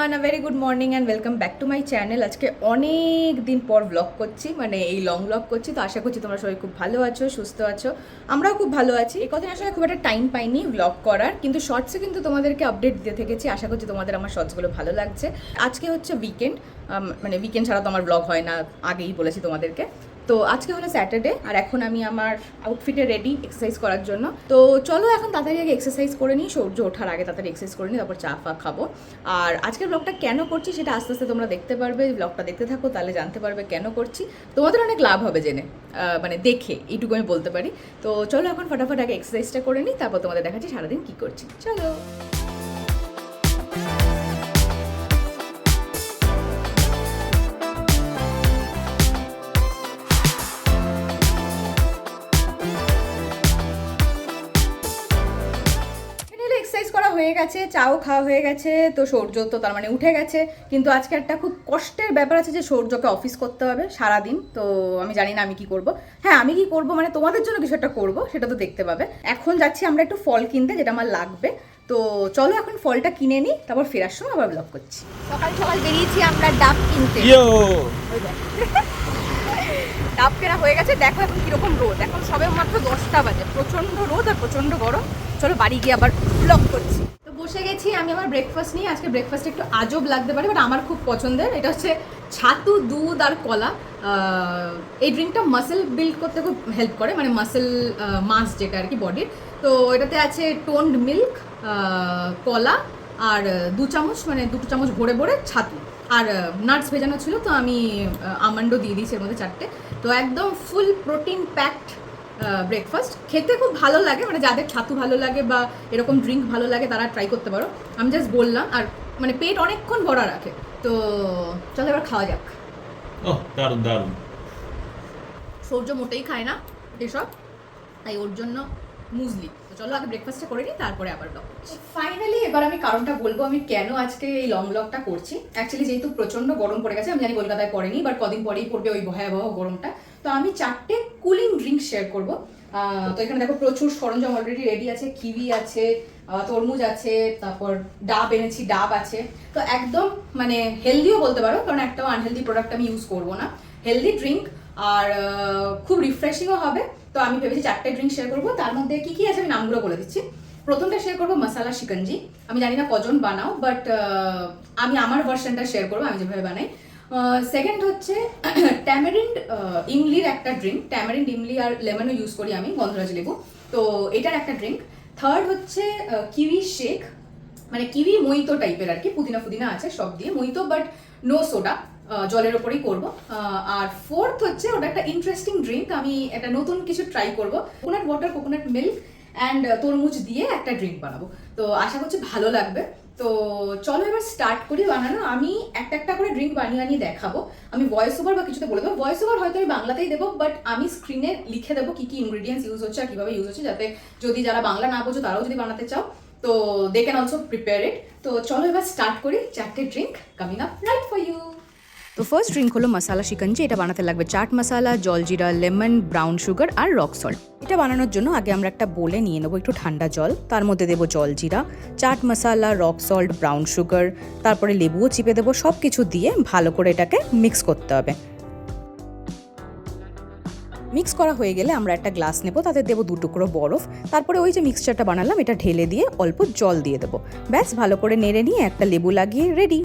Everyone, a very good morning and welcome back to my channel. আজকে অনেক দিন পর ব্লগ করছি, মানে এই লং ব্লগ করছি। তো আশা করছি তোমরা সবাই খুব ভালো আছো, সুস্থ আছো। আমরাও খুব ভালো আছি। এই কদিন আসলে খুব একটা টাইম পাইনি ব্লগ করার, কিন্তু শর্টসে কিন্তু তোমাদেরকে আপডেট দিয়ে থেকেছি। আশা করছি তোমাদের আমার শর্টসগুলো ভালো লাগছে। আজকে হচ্ছে উইকেন্ড, মানে উইকেন্ড ছাড়া তো আমার ব্লগ হয় না, আগেই বলেছি তোমাদেরকে। তো আজকে হলো স্যাটারডে, আর এখন আমি আমার আউটফিটে রেডি এক্সারসাইজ করার জন্য। তো চলো এখন তাড়াতাড়ি আগে এক্সারসাইজ করে নিই, সূর্য ওঠার আগে তাড়াতাড়ি এক্সারসাইজ করে নিই, তারপর চা ফা খাবো। আর আজকের ব্লগটা কেন করছি সেটা আস্তে আস্তে তোমরা দেখতে পারবে। ব্লগটা দেখতে থাকো, তাহলে জানতে পারবে কেন করছি। তোমাদের অনেক লাভ হবে জেনে, মানে দেখে, এইটুকু আমি বলতে পারি। তো চলো এখন ফটাফট আগে এক্সারসাইজটা করে নিই, তারপর তোমাদের দেখাচ্ছি সারাদিন কী করছি। চলো। এক্সারসাইজ করা হয়ে গেছে, চাও খাওয়া হয়ে গেছে, তো সূর্য তো তার মানে উঠে গেছে। কিন্তু আজকে একটা খুব কষ্টের ব্যাপার আছে যে সূর্যকে অফিস করতে হবে সারাদিন। তো আমি জানি না আমি কি করব। হ্যাঁ, আমি কি করব মানে তোমাদের জন্য কিছু একটা করবো, সেটা তো দেখতে পাবে। এখন যাচ্ছি আমরা একটু ফল কিনতে, যেটা আমার লাগবে। তো চলো এখন ফলটা কিনে নিই, তারপর ফেরার সময় আবার ব্লগ করছি। সকাল সকাল বেরিয়েছি আমরা ডাব কিনতে। ডাব কেনা হয়ে গেছে। দেখো এখন কিরকম রোদ, এখন সবে মাত্র 10টা বাজে। প্রচণ্ড রোদ আর প্রচণ্ড গরম। চলো বাড়ি গিয়ে আবার ব্লগ করছি। তো বসে গেছি আমি আমার ব্রেকফাস্ট নিয়ে। আজকে ব্রেকফাস্টে একটু আজব লাগতে পারে, বাট আমার খুব পছন্দের। এটা হচ্ছে ছাতু, দুধ আর কলা। এই ড্রিঙ্কটা মাসেল বিল্ড করতে খুব হেল্প করে, মানে মাসেল মাস যেটা আর কি বডির। তো এটাতে আছে টোন্ড মিল্ক, কলা আর 2 চামচ, মানে 2 চামচ ভরে ভরে ছাতু। আর নাটস ভেজানো ছিল, তো আমি আমন্ডও দিয়ে দিয়েছি এর মধ্যে 4টে। তো একদম ফুল প্রোটিন প্যাকড ব্রেকফাস্ট। খেতে খুব ভালো লাগে, মানে যাদের ছাতু ভালো লাগে বা এরকম ড্রিঙ্ক ভালো লাগে তারা ট্রাই করতে পারো। আমি জাস্ট বললাম, আর মানে পেট অনেকক্ষণ ভরা রাখে। তো চলো এবার খাওয়া যাক। দারুণ দারুণ। সূর্য মোটেই খায় না এসব, তাই ওর জন্য মুজলি। তো চলো আগে ব্রেকফাস্টটা করে নিই, তারপরে আবার ব্লগ করছি। ফাইনালি এবার আমি কারণটা বলবো আমি কেন আজকে এই লং ব্লগটা করছি। অ্যাকচুয়ালি যেহেতু প্রচণ্ড গরম পড়ে গেছে, আমি জানি কলকাতায় পড়েনি, বাট কদিন পরেই পড়বে ওই ভয়াবহ গরমটা। তো আমি 4টে কুলিং ড্রিঙ্ক শেয়ার করবো। তো এখানে দেখো প্রচুর সরঞ্জাম অলরেডি রেডি আছে। কিউই আছে, তরমুজ আছে, তারপর ডাব এনেছি, ডাব আছে। তো একদম মানে হেলদিও বলতে পারো, কারণ একটাও আনহেলদি প্রোডাক্ট আমি ইউজ করবো না। হেলদি ড্রিঙ্ক, আর খুব রিফ্রেশিংও হবে। তো আমি ভেবেছি 4টে ড্রিঙ্ক শেয়ার করবো। তার মধ্যে কি কি আছে আমি নামগুলো বলে দিচ্ছি। প্রথমটা শেয়ার করবো মশালা শিকঞ্জি। আমি জানি না কজন বানাও, বাট আমি আমার ভার্সনটা শেয়ার করবো, আমি যেভাবে বানাই। সেকেন্ড হচ্ছে ট্যামারিন্ড ইমলির একটা ড্রিঙ্ক। ট্যামারিন্ড ইমলি আর লেমনও ইউজ করি আমি, গন্ধরাজ লেবু। তো এটার একটা ড্রিঙ্ক। থার্ড হচ্ছে কিউই শেক, মানে কিউই মইতো টাইপের আর কি, পুদিনা ফুদিনা আছে সব দিয়ে মইতো, বাট নো সোডা, জলের ওপরেই করবো। আর ফোর্থ হচ্ছে ওটা একটা ইন্টারেস্টিং ড্রিঙ্ক, আমি একটা নতুন কিছু ট্রাই করবো। Coconut water, coconut milk and তরমুজ দিয়ে একটা ড্রিঙ্ক বানাবো। তো আশা করছি ভালো লাগবে। তো চলো এবার স্টার্ট করি বানানো। আমি একটা একটা করে ড্রিঙ্ক বানিয়ে দেখাবো। আমি ভয়েস ওভার বা কিছুতে বলে দেবো। ভয়েস ওভার হয়তো আমি বাংলাতেই দেবো, বাট আমি স্ক্রিনে লিখে দেবো কি কি ইনগ্রিডিয়েন্টস ইউজ হচ্ছে আর কীভাবে ইউজ হচ্ছে, যাতে যদি যারা বাংলা না বোঝো তারাও যদি বানাতে চাও তো they can also prepare it. তো চলো এবার স্টার্ট করি। 4টে drink coming up right for you. তো ফার্স্ট ড্রিঙ্ক হলো মশালা শিকঞ্জি। এটা বানাতে লাগবে chaat masala, jaljeera, lemon, brown sugar আর রক সল্ট। এটা বানানোর জন্য আগে আমরা একটা বোলে নিয়ে নেবো একটু ঠান্ডা জল, তার মধ্যে দেবো জলজিরা, চাট মশালা, রক সল্ট, ব্রাউন সুগার, তারপরে লেবুও চিপে দেবো। সব কিছু দিয়ে ভালো করে এটাকে মিক্স করতে হবে। মিক্স করা হয়ে গেলে আমরা একটা গ্লাস নেব, তাতে দেবো 2 টুকরো বরফ। তারপরে ওই যে মিক্সচারটা বানালাম এটা ঢেলে দিয়ে অল্প জল দিয়ে দেবো। ব্যাস ভালো করে নেড়ে নিয়ে একটা লেবু লাগিয়ে রেডি।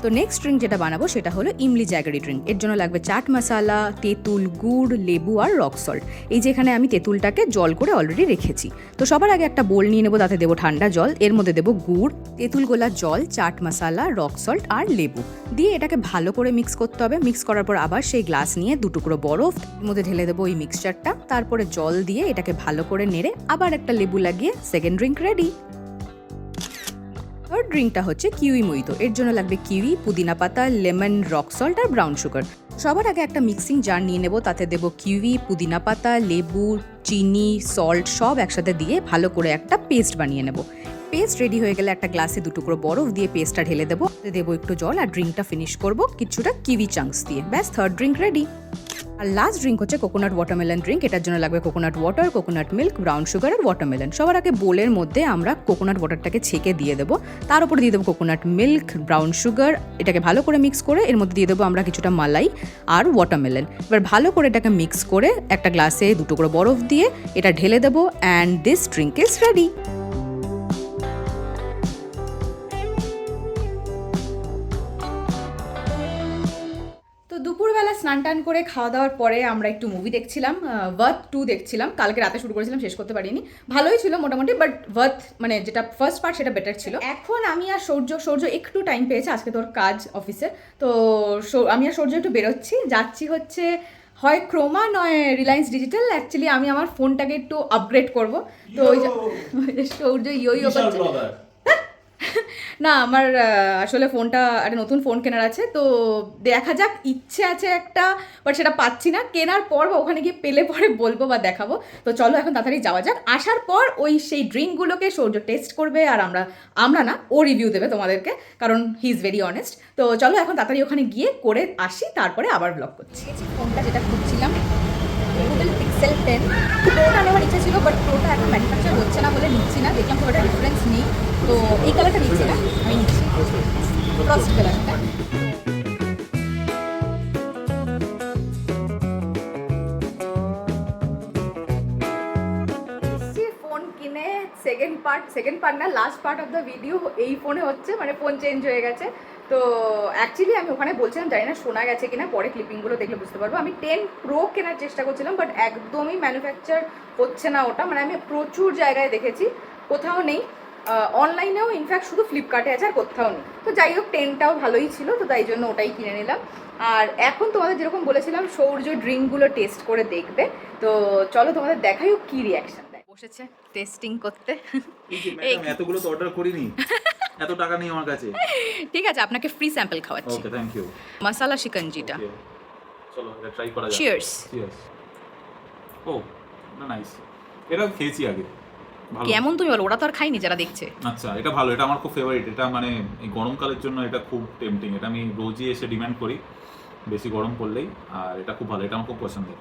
তো নেক্সট ড্রিঙ্ক যেটা বানাবো সেটা হলো ইমলি জ্যাগারি ড্রিঙ্ক। এর জন্য লাগবে চাট মশালা, তেঁতুল, গুড়, লেবু আর রক সল্ট। এই যে এখানে আমি তেঁতুলটাকে জল করে অলরেডি রেখেছি। তো সবার আগে একটা বোল নিয়ে নেবো, তাতে দেবো ঠান্ডা জল, এর মধ্যে দেবো গুড়, তেঁতুল গোলা জল, চাট মশালা, রক সল্ট আর লেবু দিয়ে এটাকে ভালো করে মিক্স করতে হবে। মিক্স করার পর আবার সেই গ্লাস নিয়ে 2 টুকরো বরফ, এর মধ্যে ঢেলে দেবো ওই মিক্সচারটা, তারপরে জল দিয়ে এটাকে ভালো করে নেড়ে আবার একটা লেবু লাগিয়ে সেকেন্ড ড্রিঙ্ক রেডি। থার্ড ড্রিঙ্কটা হচ্ছে কিউই মইতো। এর জন্য লাগবে কিউই, পুদিনা পাতা, লেমন, রক সল্ট আর ব্রাউন সুগার। সবার আগে একটা মিক্সিং জার নিয়ে নেব, তাতে দেবো কিউই, পুদিনা পাতা, লেবু, চিনি, সল্ট সব একসাথে দিয়ে ভালো করে একটা পেস্ট বানিয়ে নেব। পেস্ট রেডি হয়ে গেলে একটা গ্লাসে 2 টুকরো বরফ দিয়ে পেস্টটা ঢেলে দেবো, দেবো একটু জল আর ড্রিঙ্কটা ফিনিশ করব কিছুটা কিউই চাঙ্কস দিয়ে। ব্যাস, থার্ড ড্রিঙ্ক রেডি। আর লাস্ট ড্রিঙ্ক হচ্ছে কোকোনাট ওয়াটারমেলন ড্রিঙ্ক। এটার জন্য লাগবে coconut water, coconut milk, brown sugar আর ওয়াটারমেলন। সবার আগে বোলের মধ্যে আমরা কোকোনাট ওয়াটারটাকে ছেঁকে দিয়ে দেবো, তার উপরে দিয়ে দেবো কোকোনাট মিল্ক, ব্রাউন সুগার, এটাকে ভালো করে মিক্স করে এর মধ্যে দিয়ে দেবো আমরা কিছুটা মালাই আর ওয়াটারমেলন। এবার ভালো করে এটাকে মিক্স করে একটা গ্লাসে 2 টুকরো বরফ দিয়ে এটা ঢেলে দেবো and this drink is ready. তো দুপুরবেলা স্নান টান করে খাওয়া দাওয়ার পরে আমরা একটু মুভি দেখছিলাম, ওয়ার্থ 2 দেখছিলাম। কালকে রাতে শুরু করেছিলাম, শেষ করতে পারিনি। ভালোই ছিল মোটামুটি, বাট ওয়ার্থ মানে যেটা ফার্স্ট পার্ট সেটা বেটার ছিল। এখন আমি আর সূর্য একটু টাইম পেয়েছে, আজকে তোর কাজ অফিসে, তো আমি আর সূর্য একটু বেরোচ্ছি, যাচ্ছি হচ্ছে হয় ক্রোমা নয় রিলায়েন্স ডিজিটাল। অ্যাকচুয়ালি আমি আমার ফোনটাকে একটু আপগ্রেড করব, তো ওই যে সূর্য ইয়ো করছে। না, আমার আসলে ফোনটা একটা নতুন ফোন কেনার আছে, তো দেখা যাক, ইচ্ছে আছে একটা, বাট সেটা পাচ্ছি না। কেনার পর বা ওখানে গিয়ে পেলে পরে বলবো বা দেখাবো। তো চলো এখন তাড়াতাড়ি যাওয়া যাক। আসার পর ওই সেই ড্রিঙ্কগুলোকে সূর্য টেস্ট করবে, আর আমরা না, ও রিভিউ দেবে তোমাদেরকে, কারণ হি ইজ ভেরি অনেস্ট। তো চলো এখন তাড়াতাড়ি ওখানে গিয়ে করে আসি, তারপরে আবার ব্লগ করছি। ফোনটা যেটা খুঁজছিলাম, গুগল পিক্সেল 10 প্রোটা নেওয়ার ইচ্ছা ছিল, বাট প্রোটা এখন ম্যানুফ্যাকচার হচ্ছে না বলে নিচ্ছি না। দেখলাম খুব একটা ডিফারেন্স নেই, তো এই কালারটা নিচ্ছি না, আমি নিচ্ছি ফ্রস্ট কালারটা। ফোন কিনে সেকেন্ড পার্ট না, last part of the video এই ফোনে হচ্ছে, মানে ফোন চেঞ্জ হয়ে গেছে। তো অ্যাকচুয়ালি আমি ওখানে বলছিলাম, জানি না শোনা গেছে কিনা, পরে ক্লিপিংগুলো দেখলে বুঝতে পারবো। আমি 10 প্রো কেনার চেষ্টা করছিলাম, বাট একদমই ম্যানুফ্যাকচার হচ্ছে না ওটা। মানে আমি প্রচুর জায়গায় দেখেছি, কোথাও নেই। অনলাইনেও ইনফ্যাক্ট শুধু ফ্লিপকার্টে আছে, আর কোথাও নেই। তো যাই হোক, 10টাও ভালোই ছিল, তো তাই জন্য ওটাই কিনে নিলাম। আর এখন তোমাদের যেরকম বলেছিলাম, সৌর্য ড্রিঙ্কগুলো টেস্ট করে দেখবে। তো চলো তোমাদের দেখাই ও কি রিয়াকশন দেয়। বসেছে টেস্টিং করতে। এতগুলো তো অর্ডার করিনি, এত টাকা নেই আমার কাছে। ঠিক আছে, আপনাকে ফ্রি স্যাম্পল খাওয়াচ্ছি। ওকে, থ্যাংক ইউ। মশলা শিকঞ্জিটা। চলো এটা ট্রাই করা যাক। চিয়ার্স। চিয়ার্স। ও, না, নাইস। এটা খেয়েছি আগে। ভালো। কেমন তুমি বলো, ওরা তো আর খাইনি যারা দেখছে। আচ্ছা, এটা ভালো, এটা আমার খুব ফেভারিট। এটা মানে এই গরমকালের জন্য এটা খুব টেম্পটিং। এটা আমি রোজই এসে ডিমান্ড করি, বেশি গরম পড়লেই। আর এটা খুব ভালো, এটা আমার খুব পছন্দের।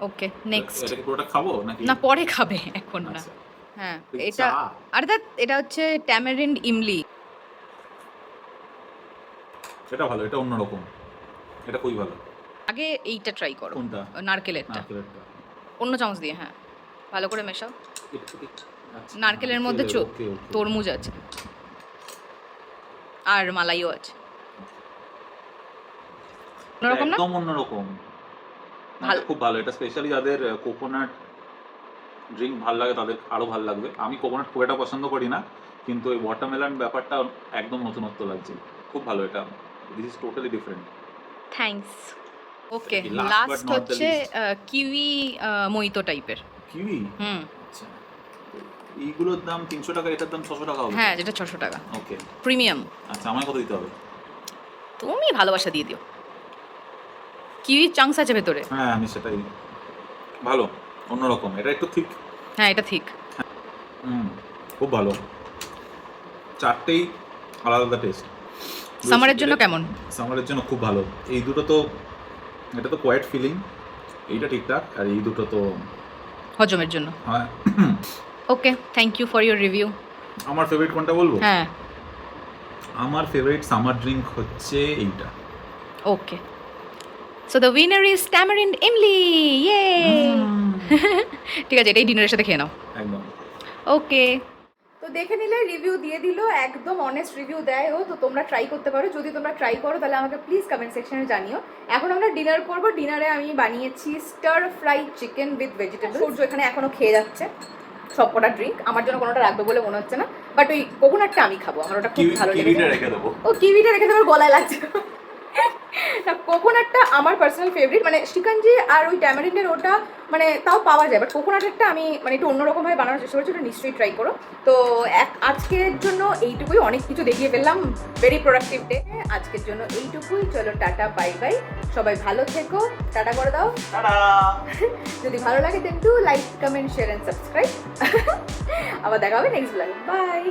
ওকে, নেক্সট। এটা কি পুরোটা খাবো নাকি? না, পরে খাবে, এখন না। আচ্ছা। হ্যাঁ, এটা আর এটা হচ্ছে ট্যামারিন্ড ইমলি। এটা ভালো, এটা অন্যরকম, এটা খুবই ভালো। আগে এইটা ট্রাই করো। কোনটা? নারকেলেরটা। অন্য চামচ দিয়ে, হ্যাঁ, ভালো করে মেশাও। আচ্ছা, নারকেলের মধ্যে ওকে। তরমুজ আছে আর মালাইও আছে। অন্যরকম না? একদম অন্যরকম, ভালো, খুব ভালো। এটা স্পেশালি যাদের কোকোনাট ড্রিঙ্ক ভালো লাগে তাদের আরো ভালো লাগবে। আমি কোকোনাট খুব একটা পছন্দ করি না, কিন্তু এই ওয়াটারমেলন ব্যাপারটা একদম নতুনত্ব লাগছে, খুব ভালো। এটা this is totally different. Thanks. Okay, Last last but not the হচ্ছে least. কিউই মোহিতো টাইপের। কিউই? আচ্ছা, এইগুলোর দাম 300 টাকা, এটার দাম 600 টাকা হবে। হ্যাঁ, যেটা 600 টাকা ওকে, প্রিমিয়াম। আচ্ছা, আমায় কত দিতে হবে? তুমি ভালোবাসা দিয়ে দিও। কিউই চাংস আছে ভেতরে। হ্যাঁ, আমি সেটাই। ভালো, অন্যরকম। এটা একটু ঠিক। হ্যাঁ, এটা ঠিক। খুব ভালো। চারটেই আলাদা আলাদা টেস্ট। সামারের জন্য কেমন? সামারের জন্য খুব ভালো। এই দুটো তো, এটা তো কোয়াইট ফিলিং, এইটা ঠিকঠাক, আর এই দুটো তো হজমের জন্য। হ্যাঁ। Okay, thank you for your review. আমার ফেভারিট কোনটা বলবো? হ্যাঁ, আমার ফেভারিট সামার ড্রিঙ্ক হচ্ছে এইটা। Okay, so the winner is tamarind imli. Yay. ঠিক আছে, এটাই ডিনারের সাথে খেয়ে নাও। একদম। ওকে, তো দেখে নিলে রিভিউ দিয়ে দিল, একদম অনেস্ট রিভিউ দেয় ও। তো তোমরা ট্রাই করতে পারো, যদি তোমরা ট্রাই করো তাহলে আমাকে প্লিজ কমেন্ট সেকশনে জানিও। এখন আমরা ডিনার করবো। ডিনারে আমি বানিয়েছি stir fry chicken with vegetable. Surya এখানে এখনো খেয়ে যাচ্ছে সবকটা ড্রিঙ্ক, আমার জন্য কোনোটা রাখবে বলে মনে হচ্ছে না, বাট ওই কোকোনাটটা আমি খাবো, আমার ওটা খুব ভালো লেগেছে। কিউইটা রেখে দেবো। ও, কিউইটা রেখে দেবার গলায় লাগছে। না, কোকোনাটটা আমার পার্সোনাল ফেভারিট। মানে শিকঞ্জি আর ওই ট্যামারিন্ডের ওটা মানে তাও পাওয়া যায়, বাট কোকোনাটেরটা আমি মানে একটু অন্যরকমভাবে বানানোর চেষ্টা করছি, ওটা নিশ্চয়ই ট্রাই করো। তো আজকের জন্য এইটুকুই, অনেক কিছু দেখিয়ে ফেললাম। ভেরি প্রোডাক্টিভ ডে আজকের জন্য, এইটুকুই। চলো, টাটা, বাই বাই, সবাই ভালো থেকো, টাটা করে দাও। যদি ভালো লাগে then do like, comment, share and subscribe. আবার দেখা হবে নেক্সট ব্লগে। বাই।